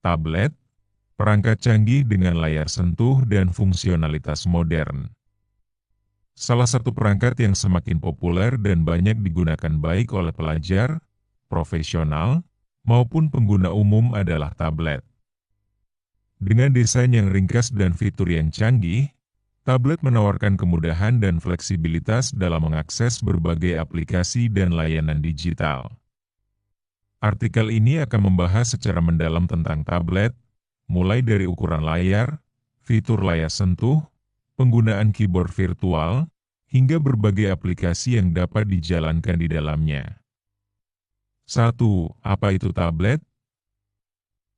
tablet, perangkat canggih dengan layar sentuh dan fungsionalitas modern. Salah satu perangkat yang semakin populer dan banyak digunakan baik oleh pelajar, profesional, maupun pengguna umum adalah tablet. Dengan desain yang ringkas dan fitur yang canggih, tablet menawarkan kemudahan dan fleksibilitas dalam mengakses berbagai aplikasi dan layanan digital. Artikel ini akan membahas secara mendalam tentang tablet, mulai dari ukuran layar, fitur layar sentuh, penggunaan keyboard virtual, hingga berbagai aplikasi yang dapat dijalankan di dalamnya. 1. Apa itu tablet?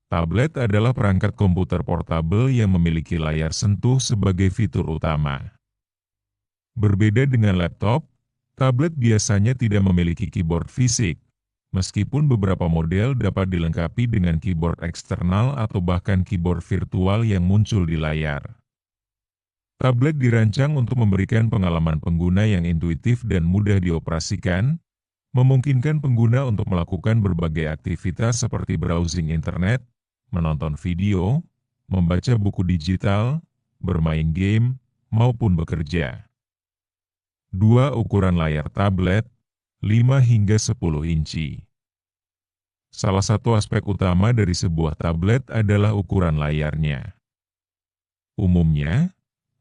Tablet adalah perangkat komputer portabel yang memiliki layar sentuh sebagai fitur utama. Berbeda dengan laptop, tablet biasanya tidak memiliki keyboard fisik, meskipun beberapa model dapat dilengkapi dengan keyboard eksternal atau bahkan keyboard virtual yang muncul di layar. Tablet dirancang untuk memberikan pengalaman pengguna yang intuitif dan mudah dioperasikan, memungkinkan pengguna untuk melakukan berbagai aktivitas seperti browsing internet, menonton video, membaca buku digital, bermain game, maupun bekerja. 2. Ukuran layar tablet, 5 hingga 10 inci. Salah satu aspek utama dari sebuah tablet adalah ukuran layarnya. Umumnya,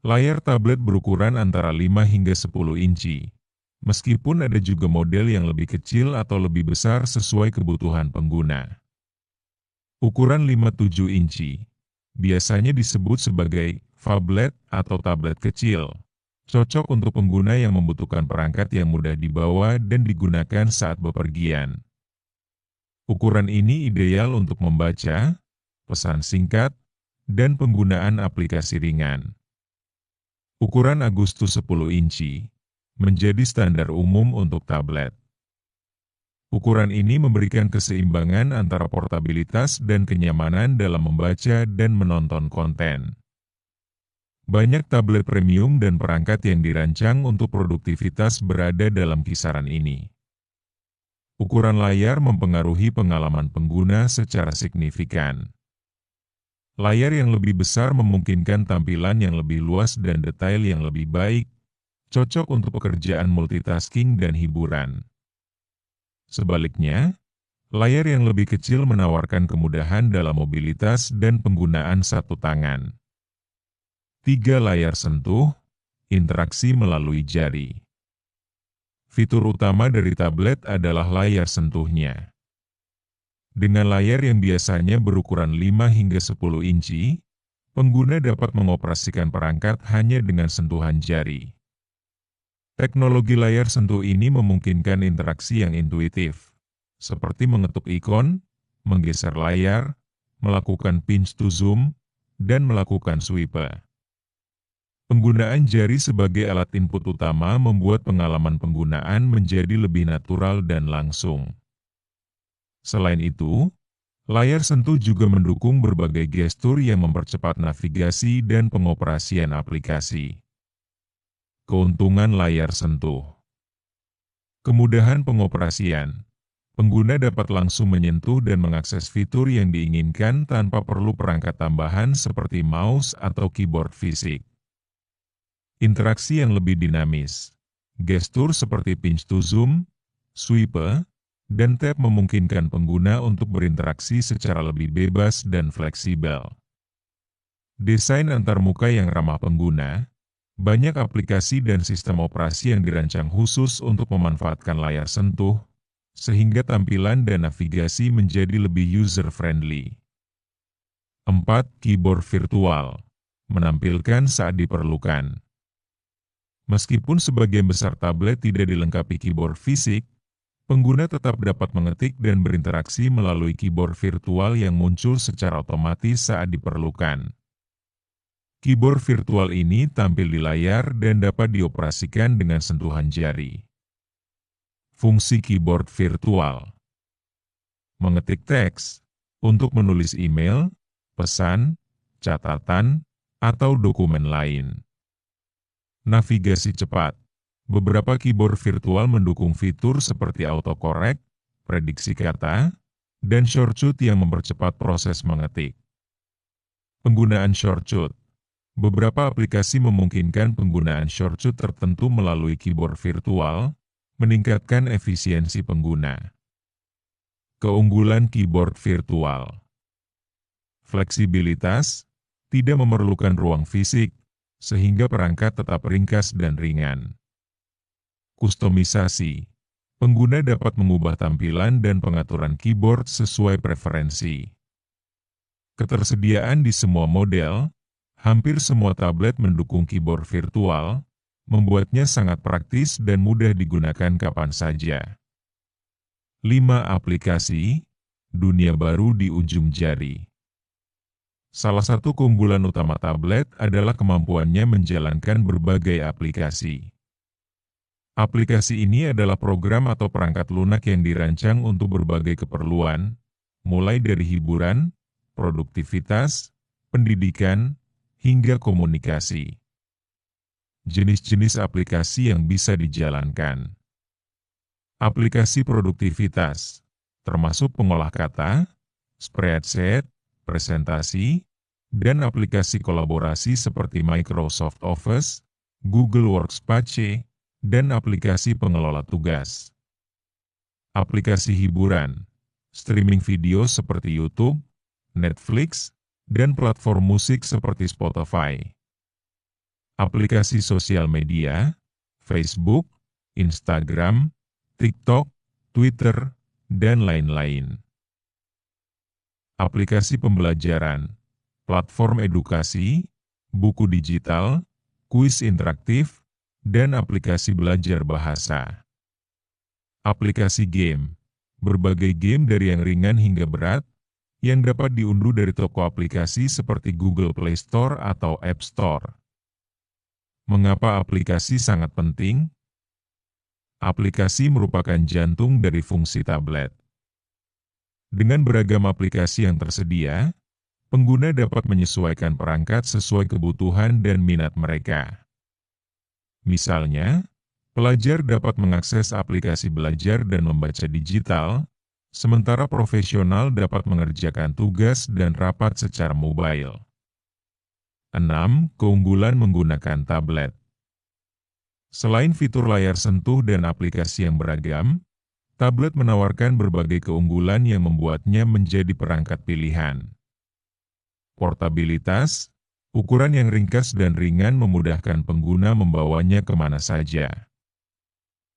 layar tablet berukuran antara 5 hingga 10 inci, meskipun ada juga model yang lebih kecil atau lebih besar sesuai kebutuhan pengguna. Ukuran 5-7 inci biasanya disebut sebagai phablet atau tablet kecil, cocok untuk pengguna yang membutuhkan perangkat yang mudah dibawa dan digunakan saat bepergian. Ukuran ini ideal untuk membaca, pesan singkat, dan penggunaan aplikasi ringan. Ukuran Agustus 10 inci menjadi standar umum untuk tablet. Ukuran ini memberikan keseimbangan antara portabilitas dan kenyamanan dalam membaca dan menonton konten. Banyak tablet premium dan perangkat yang dirancang untuk produktivitas berada dalam kisaran ini. Ukuran layar mempengaruhi pengalaman pengguna secara signifikan. Layar yang lebih besar memungkinkan tampilan yang lebih luas dan detail yang lebih baik, cocok untuk pekerjaan multitasking dan hiburan. Sebaliknya, layar yang lebih kecil menawarkan kemudahan dalam mobilitas dan penggunaan satu tangan. 3. Layar sentuh, interaksi melalui jari. Fitur utama dari tablet adalah layar sentuhnya. Dengan layar yang biasanya berukuran 5 hingga 10 inci, pengguna dapat mengoperasikan perangkat hanya dengan sentuhan jari. Teknologi layar sentuh ini memungkinkan interaksi yang intuitif, seperti mengetuk ikon, menggeser layar, melakukan pinch to zoom, dan melakukan swipe. Penggunaan jari sebagai alat input utama membuat pengalaman penggunaan menjadi lebih natural dan langsung. Selain itu, layar sentuh juga mendukung berbagai gestur yang mempercepat navigasi dan pengoperasian aplikasi. Keuntungan layar sentuh. Kemudahan pengoperasian. Pengguna dapat langsung menyentuh dan mengakses fitur yang diinginkan tanpa perlu perangkat tambahan seperti mouse atau keyboard fisik. Interaksi yang lebih dinamis. Gestur seperti pinch to zoom, swipe, dan tap memungkinkan pengguna untuk berinteraksi secara lebih bebas dan fleksibel. Desain antarmuka yang ramah pengguna. Banyak aplikasi dan sistem operasi yang dirancang khusus untuk memanfaatkan layar sentuh, sehingga tampilan dan navigasi menjadi lebih user-friendly. 4. Keyboard virtual. Menampilkan saat diperlukan. Meskipun sebagian besar tablet tidak dilengkapi keyboard fisik, pengguna tetap dapat mengetik dan berinteraksi melalui keyboard virtual yang muncul secara otomatis saat diperlukan. Keyboard virtual ini tampil di layar dan dapat dioperasikan dengan sentuhan jari. Fungsi keyboard virtual. Mengetik teks, untuk menulis email, pesan, catatan, atau dokumen lain. Navigasi cepat. Beberapa keyboard virtual mendukung fitur seperti autocorrect, prediksi kata, dan shortcut yang mempercepat proses mengetik. Penggunaan shortcut. Beberapa aplikasi memungkinkan penggunaan shortcut tertentu melalui keyboard virtual, meningkatkan efisiensi pengguna. Keunggulan keyboard virtual. Fleksibilitas, tidak memerlukan ruang fisik, sehingga perangkat tetap ringkas dan ringan. Kustomisasi. Pengguna dapat mengubah tampilan dan pengaturan keyboard sesuai preferensi. Ketersediaan di semua model, hampir semua tablet mendukung keyboard virtual, membuatnya sangat praktis dan mudah digunakan kapan saja. 5 aplikasi, dunia baru di ujung jari. Salah satu keunggulan utama tablet adalah kemampuannya menjalankan berbagai aplikasi. Aplikasi ini adalah program atau perangkat lunak yang dirancang untuk berbagai keperluan, mulai dari hiburan, produktivitas, pendidikan, hingga komunikasi. Jenis-jenis aplikasi yang bisa dijalankan. Aplikasi produktivitas, termasuk pengolah kata, spreadsheet, presentasi, dan aplikasi kolaborasi seperti Microsoft Office, Google Workspace, dan aplikasi pengelola tugas. Aplikasi hiburan, streaming video seperti YouTube, Netflix, dan platform musik seperti Spotify. Aplikasi sosial media, Facebook, Instagram, TikTok, Twitter, dan lain-lain. Aplikasi pembelajaran, platform edukasi, buku digital, kuis interaktif, dan aplikasi belajar bahasa. Aplikasi game, berbagai game dari yang ringan hingga berat, yang dapat diunduh dari toko aplikasi seperti Google Play Store atau App Store. Mengapa aplikasi sangat penting? Aplikasi merupakan jantung dari fungsi tablet. Dengan beragam aplikasi yang tersedia, pengguna dapat menyesuaikan perangkat sesuai kebutuhan dan minat mereka. Misalnya, pelajar dapat mengakses aplikasi belajar dan membaca digital, sementara profesional dapat mengerjakan tugas dan rapat secara mobile. 6. Keunggulan menggunakan tablet. Selain fitur layar sentuh dan aplikasi yang beragam, tablet menawarkan berbagai keunggulan yang membuatnya menjadi perangkat pilihan. Portabilitas, ukuran yang ringkas dan ringan memudahkan pengguna membawanya kemana saja.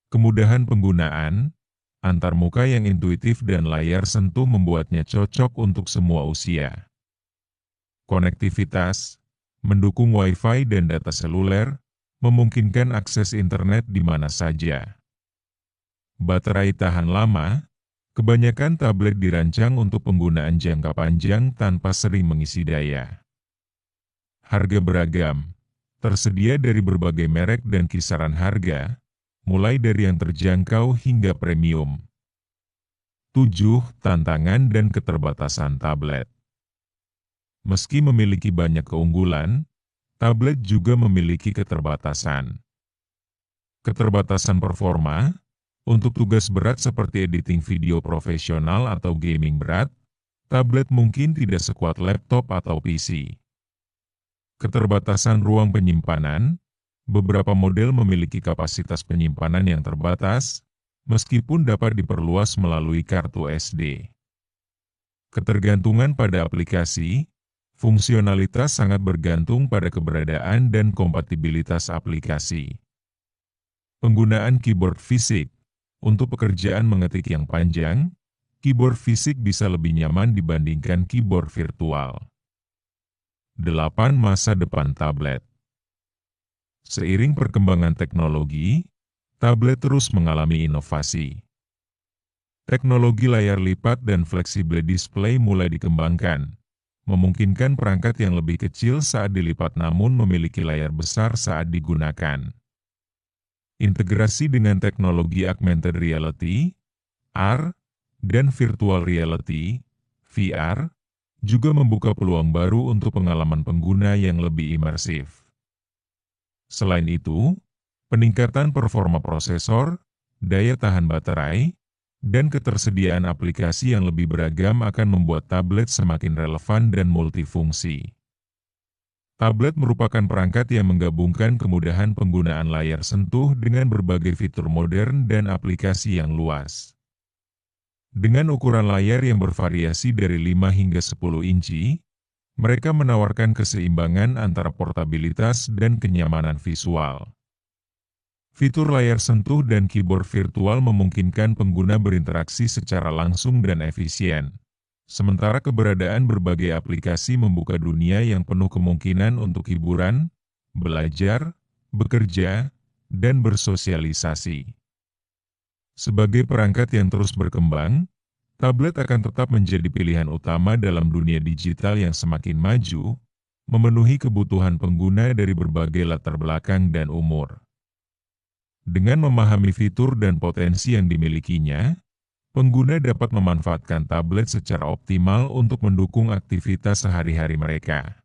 Kemudahan penggunaan, antarmuka yang intuitif dan layar sentuh membuatnya cocok untuk semua usia. Konektivitas, mendukung Wi-Fi dan data seluler, memungkinkan akses internet di mana saja. Baterai tahan lama, kebanyakan tablet dirancang untuk penggunaan jangka panjang tanpa sering mengisi daya. Harga beragam, tersedia dari berbagai merek dan kisaran harga, mulai dari yang terjangkau hingga premium. 7. Tantangan dan keterbatasan tablet. Meski memiliki banyak keunggulan, tablet juga memiliki keterbatasan. Keterbatasan performa, untuk tugas berat seperti editing video profesional atau gaming berat, tablet mungkin tidak sekuat laptop atau PC. Keterbatasan ruang penyimpanan, beberapa model memiliki kapasitas penyimpanan yang terbatas, meskipun dapat diperluas melalui kartu SD. Ketergantungan pada aplikasi, fungsionalitas sangat bergantung pada keberadaan dan kompatibilitas aplikasi. Penggunaan keyboard fisik, untuk pekerjaan mengetik yang panjang, keyboard fisik bisa lebih nyaman dibandingkan keyboard virtual. 8. Masa depan tablet. Seiring perkembangan teknologi, tablet terus mengalami inovasi. Teknologi layar lipat dan fleksibel display mulai dikembangkan, memungkinkan perangkat yang lebih kecil saat dilipat namun memiliki layar besar saat digunakan. Integrasi dengan teknologi augmented reality, AR, dan virtual reality, VR, juga membuka peluang baru untuk pengalaman pengguna yang lebih imersif. Selain itu, peningkatan performa prosesor, daya tahan baterai, dan ketersediaan aplikasi yang lebih beragam akan membuat tablet semakin relevan dan multifungsi. Tablet merupakan perangkat yang menggabungkan kemudahan penggunaan layar sentuh dengan berbagai fitur modern dan aplikasi yang luas. Dengan ukuran layar yang bervariasi dari 5 hingga 10 inci, mereka menawarkan keseimbangan antara portabilitas dan kenyamanan visual. Fitur layar sentuh dan keyboard virtual memungkinkan pengguna berinteraksi secara langsung dan efisien. Sementara keberadaan berbagai aplikasi membuka dunia yang penuh kemungkinan untuk hiburan, belajar, bekerja, dan bersosialisasi. Sebagai perangkat yang terus berkembang, tablet akan tetap menjadi pilihan utama dalam dunia digital yang semakin maju, memenuhi kebutuhan pengguna dari berbagai latar belakang dan umur. Dengan memahami fitur dan potensi yang dimilikinya, pengguna dapat memanfaatkan tablet secara optimal untuk mendukung aktivitas sehari-hari mereka.